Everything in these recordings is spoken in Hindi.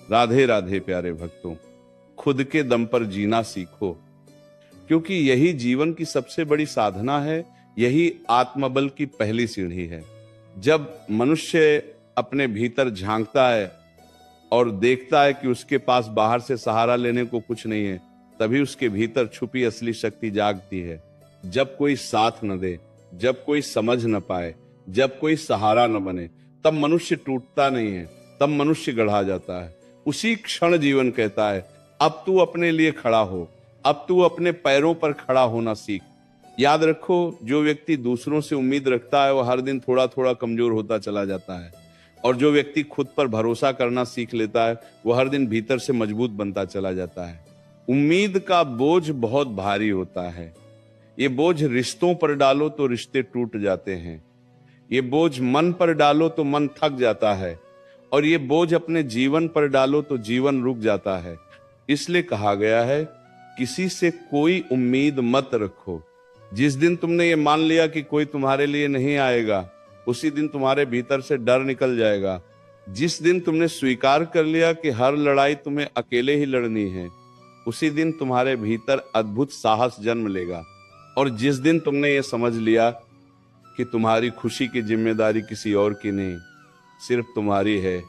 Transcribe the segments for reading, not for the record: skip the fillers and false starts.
राधे राधे प्यारे भक्तों, खुद के दम पर जीना सीखो, क्योंकि यही जीवन की सबसे बड़ी साधना है। यही आत्मबल की पहली सीढ़ी है। जब मनुष्य अपने भीतर झांकता है और देखता है कि उसके पास बाहर से सहारा लेने को कुछ नहीं है, तभी उसके भीतर छुपी असली शक्ति जागती है। जब कोई साथ न दे, जब कोई समझ न पाए, जब कोई सहारा न बने, तब मनुष्य टूटता नहीं है, तब मनुष्य गढ़ा जाता है। उसी क्षण जीवन कहता है, अब तू अपने लिए खड़ा हो, अब तू अपने पैरों पर खड़ा होना सीख। याद रखो, जो व्यक्ति दूसरों से उम्मीद रखता है वो हर दिन थोड़ा थोड़ा कमजोर होता चला जाता है, और जो व्यक्ति खुद पर भरोसा करना सीख लेता है वो हर दिन भीतर से मजबूत बनता चला जाता है। उम्मीद का बोझ बहुत भारी होता है। ये बोझ रिश्तों पर डालो तो रिश्ते टूट जाते हैं, ये बोझ मन पर डालो तो मन थक जाता है, और ये बोझ अपने जीवन पर डालो तो जीवन रुक जाता है। इसलिए कहा गया है, किसी से कोई उम्मीद मत रखो। जिस दिन तुमने ये मान लिया कि कोई तुम्हारे लिए नहीं आएगा, उसी दिन तुम्हारे भीतर से डर निकल जाएगा। जिस दिन तुमने स्वीकार कर लिया कि हर लड़ाई तुम्हें अकेले ही लड़नी है, उसी दिन तुम्हारे भीतर अद्भुत साहस जन्म लेगा। और जिस दिन तुमने ये समझ लिया कि तुम्हारी खुशी की जिम्मेदारी किसी और की नहीं, सिर्फ तुम्हारी है,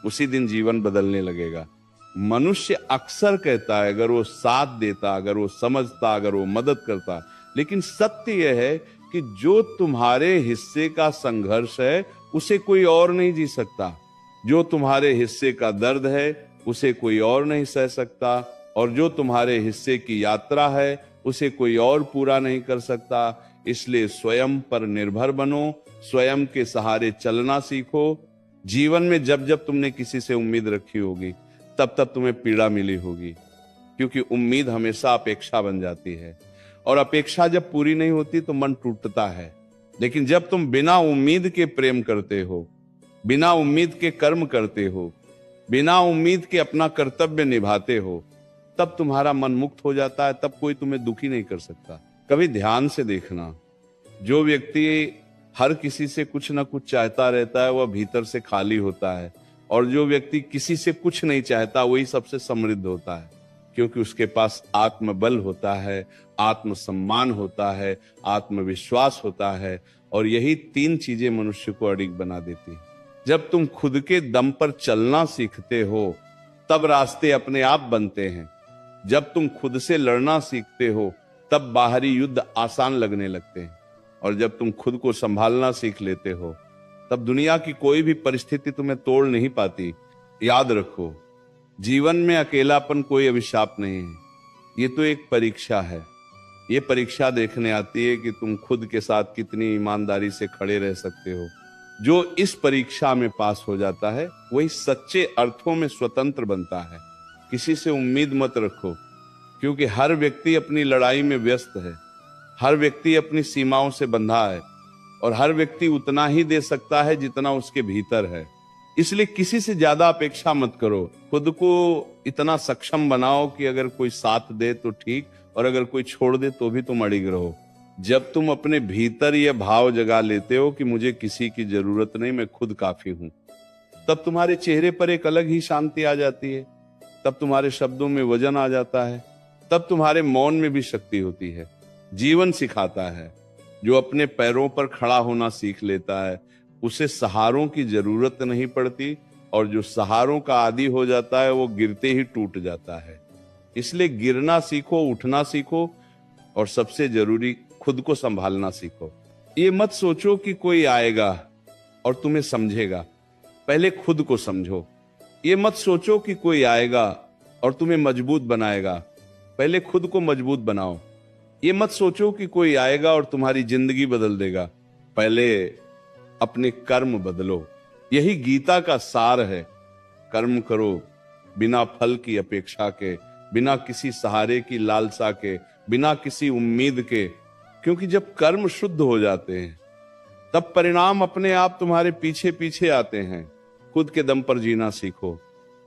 उसी दिन जीवन बदलने लगेगा। मनुष्य अक्सर कहता है, अगर वो साथ देता, अगर वो समझता, अगर वो मदद करता, लेकिन सत्य यह है कि जो तुम्हारे हिस्से का संघर्ष है उसे कोई और नहीं जी सकता। जो तुम्हारे हिस्से का दर्द है उसे कोई और नहीं सह सकता, और जो तुम्हारे हिस्से की यात्रा है उसे कोई और पूरा नहीं कर सकता। इसलिए स्वयं पर निर्भर बनो, स्वयं के सहारे चलना सीखो। जीवन में जब जब तुमने किसी से उम्मीद रखी होगी, तब तब तुम्हें पीड़ा मिली होगी, क्योंकि उम्मीद हमेशा अपेक्षा बन जाती है, और अपेक्षा जब पूरी नहीं होती तो मन टूटता है। लेकिन जब तुम बिना उम्मीद के प्रेम करते हो, बिना उम्मीद के कर्म करते हो, बिना उम्मीद के अपना कर्तव्य निभाते हो, तब तुम्हारा मन मुक्त हो जाता है, तब कोई तुम्हें दुखी नहीं कर सकता। कभी ध्यान से देखना, जो व्यक्ति हर किसी से कुछ ना कुछ चाहता रहता है वह भीतर से खाली होता है, और जो व्यक्ति किसी से कुछ नहीं चाहता वही सबसे समृद्ध होता है, क्योंकि उसके पास आत्मबल होता है, आत्मसम्मान होता है, आत्मविश्वास होता है, और यही तीन चीजें मनुष्य को अडिग बना देती है। जब तुम खुद के दम पर चलना सीखते हो, तब रास्ते अपने आप बनते हैं। जब तुम खुद से लड़ना सीखते हो, तब बाहरी युद्ध आसान लगने लगते हैं, और जब तुम खुद को संभालना सीख लेते हो, तब दुनिया की कोई भी परिस्थिति तुम्हें तोड़ नहीं पाती। याद रखो, जीवन में अकेलापन कोई अभिशाप नहीं है, ये तो एक परीक्षा है। ये परीक्षा देखने आती है कि तुम खुद के साथ कितनी ईमानदारी से खड़े रह सकते हो। जो इस परीक्षा में पास हो जाता है वही सच्चे अर्थों में स्वतंत्र बनता है। किसी से उम्मीद मत रखो, क्योंकि हर व्यक्ति अपनी लड़ाई में व्यस्त है, हर व्यक्ति अपनी सीमाओं से बंधा है, और हर व्यक्ति उतना ही दे सकता है जितना उसके भीतर है। इसलिए किसी से ज्यादा अपेक्षा मत करो। खुद को इतना सक्षम बनाओ कि अगर कोई साथ दे तो ठीक, और अगर कोई छोड़ दे तो भी तुम अड़िग रहो। जब तुम अपने भीतर यह भाव जगा लेते हो कि मुझे किसी की जरूरत नहीं, मैं खुद काफी हूं, तब तुम्हारे चेहरे पर एक अलग ही शांति आ जाती है, तब तुम्हारे शब्दों में वजन आ जाता है, तब तुम्हारे मौन में भी शक्ति होती है। जीवन सिखाता है, जो अपने पैरों पर खड़ा होना सीख लेता है उसे सहारों की जरूरत नहीं पड़ती, और जो सहारों का आदी हो जाता है वो गिरते ही टूट जाता है। इसलिए गिरना सीखो, उठना सीखो, और सबसे जरूरी खुद को संभालना सीखो। ये मत सोचो कि कोई आएगा और तुम्हें समझेगा, पहले खुद को समझो। ये मत सोचो कि कोई आएगा और तुम्हें मजबूत बनाएगा, पहले खुद को मजबूत बनाओ। ये मत सोचो कि कोई आएगा और तुम्हारी जिंदगी बदल देगा, पहले अपने कर्म बदलो। यही गीता का सार है। कर्म करो बिना फल की अपेक्षा के, बिना किसी सहारे की लालसा के, बिना किसी उम्मीद के, क्योंकि जब कर्म शुद्ध हो जाते हैं तब परिणाम अपने आप तुम्हारे पीछे पीछे आते हैं। खुद के दम पर जीना सीखो।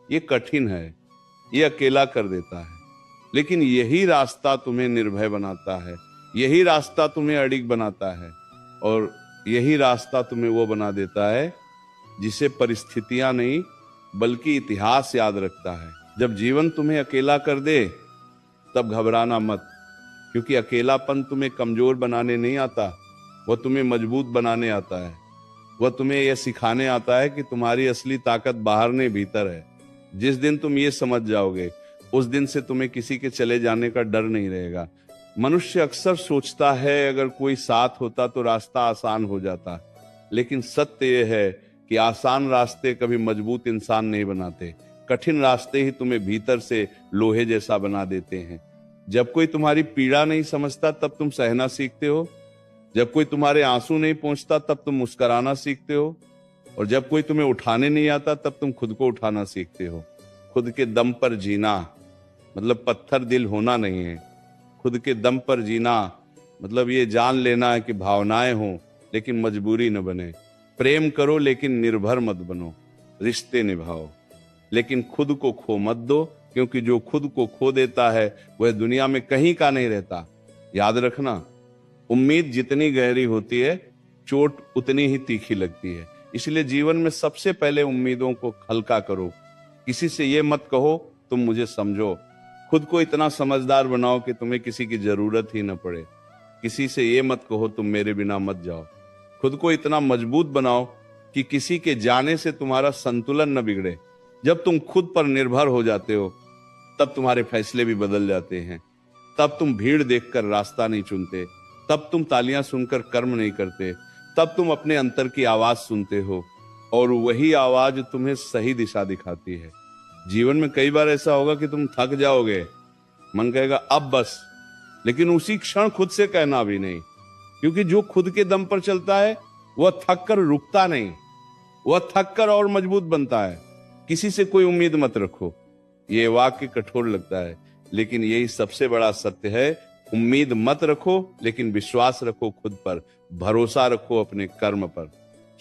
ये कठिन है, ये अकेला कर देता है, लेकिन यही रास्ता तुम्हें निर्भय बनाता है, यही रास्ता तुम्हें अडिग बनाता है, और यही रास्ता तुम्हें वो बना देता है जिसे परिस्थितियां नहीं बल्कि इतिहास याद रखता है। जब जीवन तुम्हें अकेला कर दे तब घबराना मत, क्योंकि अकेलापन तुम्हें कमजोर बनाने नहीं आता, वह तुम्हें मजबूत बनाने आता है। वह तुम्हें यह सिखाने आता है कि तुम्हारी असली ताकत बाहर नहीं भीतर है। जिस दिन तुम ये समझ जाओगे उस दिन से तुम्हें किसी के चले जाने का डर नहीं रहेगा। मनुष्य अक्सर सोचता है अगर कोई साथ होता तो रास्ता आसान हो जाता, लेकिन सत्य यह है कि आसान रास्ते कभी मजबूत इंसान नहीं बनाते। कठिन रास्ते ही तुम्हें भीतर से लोहे जैसा बना देते हैं। जब कोई तुम्हारी पीड़ा नहीं समझता तब तुम सहना सीखते हो। जब कोई तुम्हारे आंसू नहीं पहुंचता तब तुम मुस्कुराना सीखते हो। और जब कोई तुम्हें उठाने नहीं आता तब तुम खुद को उठाना सीखते हो। खुद के दम पर जीना मतलब पत्थर दिल होना नहीं है। खुद के दम पर जीना मतलब ये जान लेना है कि भावनाएं हों लेकिन मजबूरी न बने। प्रेम करो लेकिन निर्भर मत बनो। रिश्ते निभाओ लेकिन खुद को खो मत दो, क्योंकि जो खुद को खो देता है वह दुनिया में कहीं का नहीं रहता। याद रखना, उम्मीद जितनी गहरी होती है चोट उतनी ही तीखी लगती है। इसलिए जीवन में सबसे पहले उम्मीदों को हल्का करो। किसी से ये मत कहो तुम मुझे समझो। खुद को इतना समझदार बनाओ कि तुम्हें किसी की जरूरत ही न पड़े। किसी से ये मत कहो तुम मेरे बिना मत जाओ। खुद को इतना मजबूत बनाओ कि किसी के जाने से तुम्हारा संतुलन न बिगड़े। जब तुम खुद पर निर्भर हो जाते हो तब तुम्हारे फैसले भी बदल जाते हैं। तब तुम भीड़ देखकर रास्ता नहीं चुनते, तब तुम तालियां सुनकर कर्म नहीं करते, तब तुम अपने अंतर की आवाज सुनते हो और वही आवाज तुम्हें सही दिशा दिखाती है। जीवन में कई बार ऐसा होगा कि तुम थक जाओगे, मन कहेगा अब बस, लेकिन उसी क्षण खुद से कहना भी नहीं, क्योंकि जो खुद के दम पर चलता है वह थक कर रुकता नहीं, वह थक कर और मजबूत बनता है। किसी से कोई उम्मीद मत रखो। ये वाक्य कठोर लगता है लेकिन यही सबसे बड़ा सत्य है। उम्मीद मत रखो लेकिन विश्वास रखो खुद पर, भरोसा रखो अपने कर्म पर,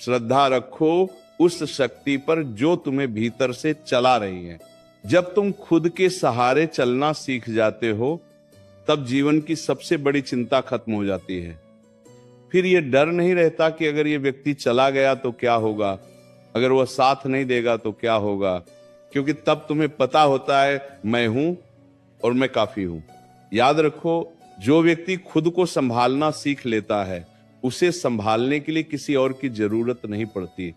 श्रद्धा रखो उस शक्ति पर जो तुम्हें भीतर से चला रही है। जब तुम खुद के सहारे चलना सीख जाते हो तब जीवन की सबसे बड़ी चिंता खत्म हो जाती है। फिर ये डर नहीं रहता कि अगर ये व्यक्ति चला गया तो क्या होगा, अगर वह साथ नहीं देगा तो क्या होगा, क्योंकि तब तुम्हें पता होता है मैं हूं और मैं काफी हूं। याद रखो, जो व्यक्ति खुद को संभालना सीख लेता है उसे संभालने के लिए किसी और की जरूरत नहीं पड़ती,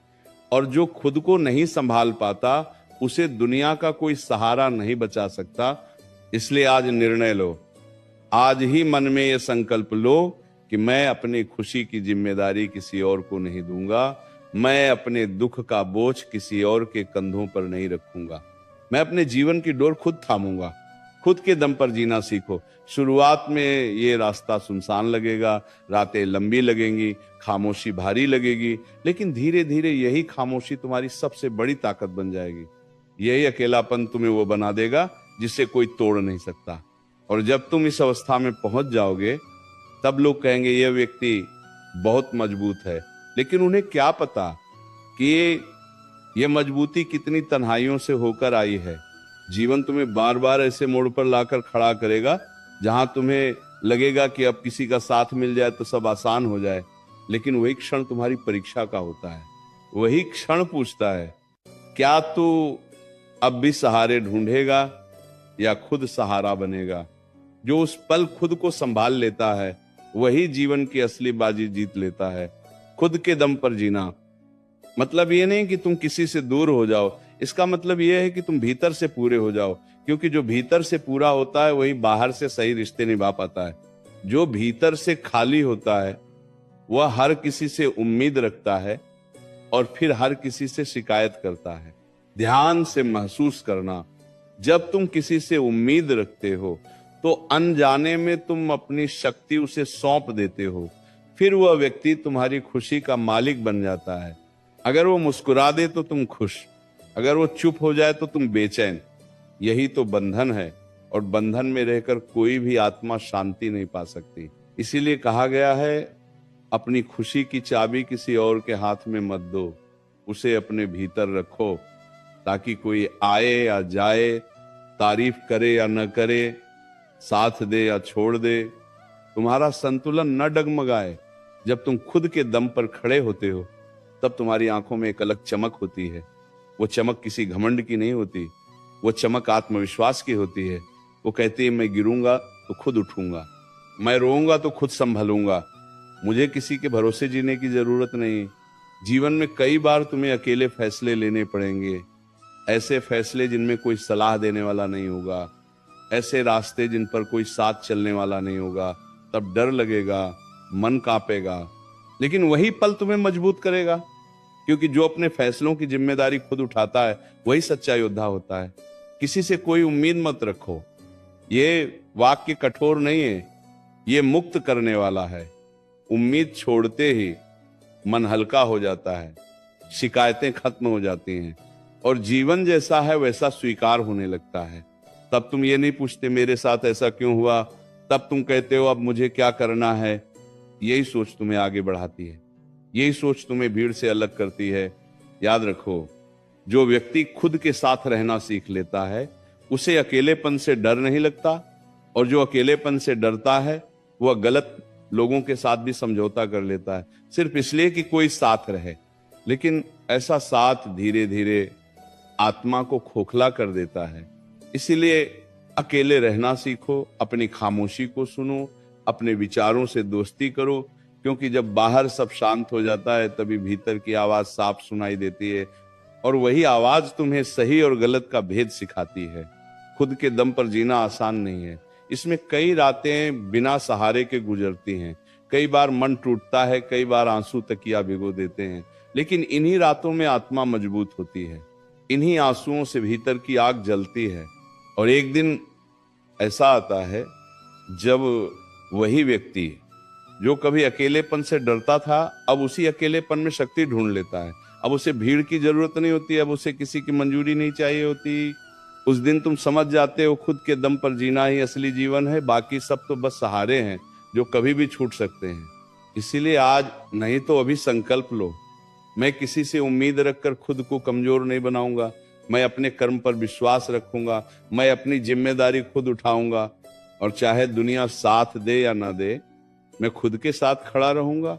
और जो खुद को नहीं संभाल पाता उसे दुनिया का कोई सहारा नहीं बचा सकता। इसलिए आज निर्णय लो, आज ही मन में यह संकल्प लो कि मैं अपनी खुशी की जिम्मेदारी किसी और को नहीं दूंगा, मैं अपने दुख का बोझ किसी और के कंधों पर नहीं रखूंगा, मैं अपने जीवन की डोर खुद थामूंगा। खुद के दम पर जीना सीखो। शुरुआत में ये रास्ता सुनसान लगेगा, रातें लंबी लगेंगी, खामोशी भारी लगेगी, लेकिन धीरे धीरे यही खामोशी तुम्हारी सबसे बड़ी ताकत बन जाएगी। यही अकेलापन तुम्हें वो बना देगा जिसे कोई तोड़ नहीं सकता। और जब तुम इस अवस्था में पहुंच जाओगे तब लोग कहेंगे यह व्यक्ति बहुत मजबूत है, लेकिन उन्हें क्या पता कि ये मजबूती कितनी तन्हाइयों से होकर आई है। जीवन तुम्हें बार बार ऐसे मोड़ पर लाकर खड़ा करेगा जहां तुम्हें लगेगा कि अब किसी का साथ मिल जाए तो सब आसान हो जाए, लेकिन वही क्षण तुम्हारी परीक्षा का होता है। वही क्षण पूछता है क्या तू अब भी सहारे ढूंढेगा या खुद सहारा बनेगा। जो उस पल खुद को संभाल लेता है वही जीवन की असली बाजी जीत लेता है। खुद के दम पर जीना मतलब ये नहीं कि तुम किसी से दूर हो जाओ, इसका मतलब ये है कि तुम भीतर से पूरे हो जाओ, क्योंकि जो भीतर से पूरा होता है वही बाहर से सही रिश्ते निभा पाता है। जो भीतर से खाली होता है वह हर किसी से उम्मीद रखता है और फिर हर किसी से शिकायत करता है। ध्यान से महसूस करना, जब तुम किसी से उम्मीद रखते हो तो अनजाने में तुम अपनी शक्ति उसे सौंप देते हो, फिर वह व्यक्ति तुम्हारी खुशी का मालिक बन जाता है। अगर वो मुस्कुरा दे तो तुम खुश, अगर वो चुप हो जाए तो तुम बेचैन। यही तो बंधन है, और बंधन में रहकर कोई भी आत्मा शांति नहीं पा सकती। इसीलिए कहा गया है अपनी खुशी की चाबी किसी और के हाथ में मत दो, उसे अपने भीतर रखो, ताकि कोई आए या जाए, तारीफ करे या न करे, साथ दे या छोड़ दे, तुम्हारा संतुलन न डगमगाए। जब तुम खुद के दम पर खड़े होते हो तब तुम्हारी आंखों में एक अलग चमक होती है। वो चमक किसी घमंड की नहीं होती, वो चमक आत्मविश्वास की होती है। वो कहती है मैं गिरूंगा तो खुद उठूंगा, मैं रोऊंगा तो खुद संभलूंगा, मुझे किसी के भरोसे जीने की जरूरत नहीं। जीवन में कई बार तुम्हें अकेले फैसले लेने पड़ेंगे, ऐसे फैसले जिनमें कोई सलाह देने वाला नहीं होगा, ऐसे रास्ते जिन पर कोई साथ चलने वाला नहीं होगा। तब डर लगेगा, मन कांपेगा, लेकिन वही पल तुम्हें मजबूत करेगा, क्योंकि जो अपने फैसलों की जिम्मेदारी खुद उठाता है वही सच्चा योद्धा होता है। किसी से कोई उम्मीद मत रखो, ये वाक्य कठोर नहीं है, ये मुक्त करने वाला है। उम्मीद छोड़ते ही मन हल्का हो जाता है, शिकायतें खत्म हो जाती हैं और जीवन जैसा है वैसा स्वीकार होने लगता है। तब तुम ये नहीं पूछते मेरे साथ ऐसा क्यों हुआ, तब तुम कहते हो अब मुझे क्या करना है। यही सोच तुम्हें आगे बढ़ाती है, यही सोच तुम्हें भीड़ से अलग करती है। याद रखो, जो व्यक्ति खुद के साथ रहना सीख लेता है उसे अकेलेपन से डर नहीं लगता, और जो अकेलेपन से डरता है वह गलत लोगों के साथ भी समझौता कर लेता है, सिर्फ इसलिए कि कोई साथ रहे। लेकिन ऐसा साथ धीरे धीरे आत्मा को खोखला कर देता है। इसीलिए अकेले रहना सीखो, अपनी खामोशी को सुनो, अपने विचारों से दोस्ती करो, क्योंकि जब बाहर सब शांत हो जाता है तभी भीतर की आवाज साफ सुनाई देती है, और वही आवाज तुम्हें सही और गलत का भेद सिखाती है। खुद के दम पर जीना आसान नहीं है, इसमें कई रातें बिना सहारे के गुजरती हैं, कई बार मन टूटता है, कई बार आंसू तकिया भिगो देते हैं, लेकिन इन्हीं रातों में आत्मा मजबूत होती है, इन्हीं आंसुओं से भीतर की आग जलती है। और एक दिन ऐसा आता है जब वही व्यक्ति जो कभी अकेलेपन से डरता था अब उसी अकेलेपन में शक्ति ढूंढ लेता है। अब उसे भीड़ की जरूरत नहीं होती, अब उसे किसी की मंजूरी नहीं चाहिए होती। उस दिन तुम समझ जाते हो खुद के दम पर जीना ही असली जीवन है, बाकी सब तो बस सहारे हैं जो कभी भी छूट सकते हैं। इसीलिए आज नहीं तो अभी संकल्प लो, मैं किसी से उम्मीद रखकर खुद को कमजोर नहीं बनाऊंगा, मैं अपने कर्म पर विश्वास रखूंगा, मैं अपनी जिम्मेदारी खुद उठाऊंगा, और चाहे दुनिया साथ दे या ना दे, मैं खुद के साथ खड़ा रहूंगा।